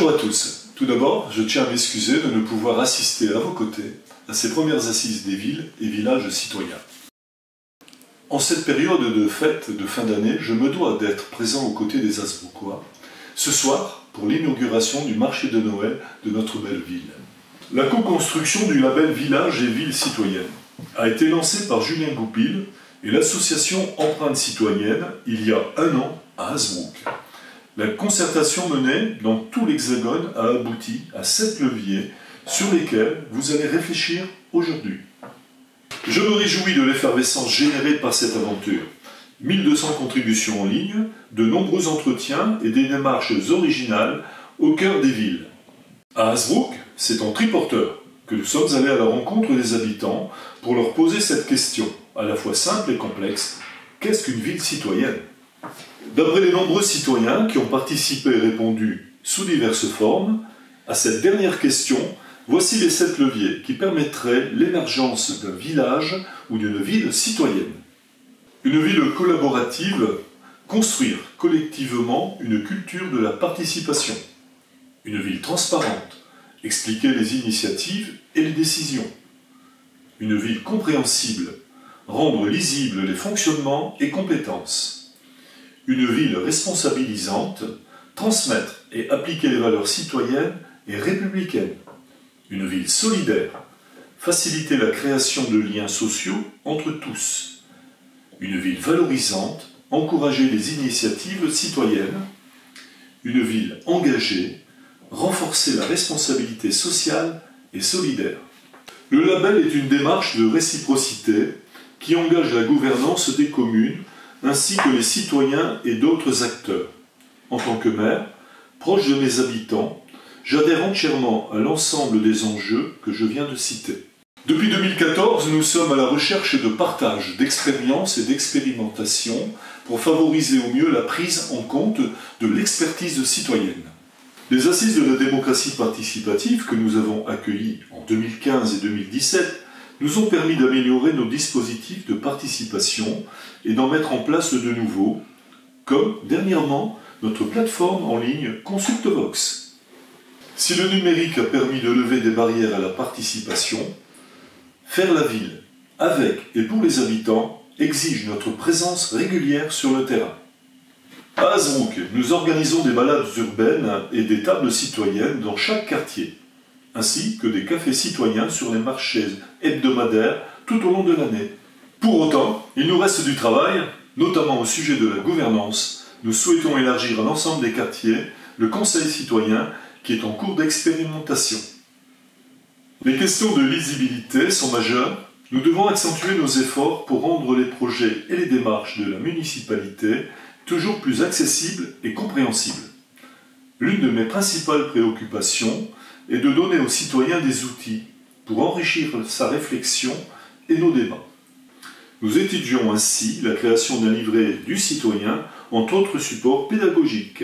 Bonjour à tous. Tout d'abord, je tiens à m'excuser de ne pouvoir assister à vos côtés à ces premières assises des villes et villages citoyens. En cette période de fête de fin d'année, je me dois d'être présent aux côtés des Hasbrouckois, ce soir pour l'inauguration du marché de Noël de notre belle ville. La co-construction du label Village et Ville Citoyenne a été lancée par Julien Goupil et l'association Empreinte Citoyenne il y a un an à Hasbrouck. La concertation menée dans tout l'Hexagone a abouti à 7 leviers sur lesquels vous allez réfléchir aujourd'hui. Je me réjouis de l'effervescence générée par cette aventure. 1200 contributions en ligne, de nombreux entretiens et des démarches originales au cœur des villes. À Hasbrouck, c'est en triporteur que nous sommes allés à la rencontre des habitants pour leur poser cette question, à la fois simple et complexe. Qu'est-ce qu'une ville citoyenne ? D'après les nombreux citoyens qui ont participé et répondu sous diverses formes, à cette dernière question, voici les 7 leviers qui permettraient l'émergence d'un village ou d'une ville citoyenne. Une ville collaborative, construire collectivement une culture de la participation. Une ville transparente, expliquer les initiatives et les décisions. Une ville compréhensible, rendre lisibles les fonctionnements et compétences. Une ville responsabilisante, transmettre et appliquer les valeurs citoyennes et républicaines. Une ville solidaire, faciliter la création de liens sociaux entre tous. Une ville valorisante, encourager les initiatives citoyennes. Une ville engagée, renforcer la responsabilité sociale et solidaire. Le label est une démarche de réciprocité qui engage la gouvernance des communes ainsi que les citoyens et d'autres acteurs. En tant que maire, proche de mes habitants, j'adhère entièrement à l'ensemble des enjeux que je viens de citer. Depuis 2014, nous sommes à la recherche de partage, d'expériences et d'expérimentation pour favoriser au mieux la prise en compte de l'expertise citoyenne. Les assises de la démocratie participative que nous avons accueillies en 2015 et 2017 nous ont permis d'améliorer nos dispositifs de participation et d'en mettre en place de nouveaux, comme dernièrement notre plateforme en ligne ConsulteVox. Si le numérique a permis de lever des barrières à la participation, faire la ville avec et pour les habitants exige notre présence régulière sur le terrain. À Hasbrouck, nous organisons des balades urbaines et des tables citoyennes dans chaque quartier, ainsi que des cafés citoyens sur les marchés hebdomadaires tout au long de l'année. Pour autant, il nous reste du travail, notamment au sujet de la gouvernance. Nous souhaitons élargir à l'ensemble des quartiers le conseil citoyen qui est en cours d'expérimentation. Les questions de lisibilité sont majeures. Nous devons accentuer nos efforts pour rendre les projets et les démarches de la municipalité toujours plus accessibles et compréhensibles. L'une de mes principales préoccupations est de donner aux citoyens des outils pour enrichir sa réflexion et nos débats. Nous étudions ainsi la création d'un livret du citoyen, entre autres supports pédagogiques.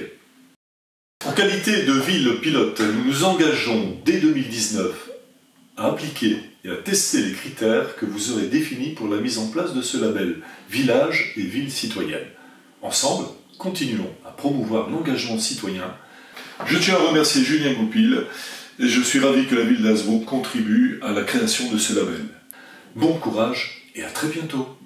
En qualité de ville pilote, nous nous engageons dès 2019 à appliquer et à tester les critères que vous aurez définis pour la mise en place de ce label Village et Ville Citoyenne. Ensemble, continuons à promouvoir l'engagement citoyen. Je tiens à remercier Julien Goupil et je suis ravi que la ville d'Hasbrouck contribue à la création de ce label. Bon courage et à très bientôt.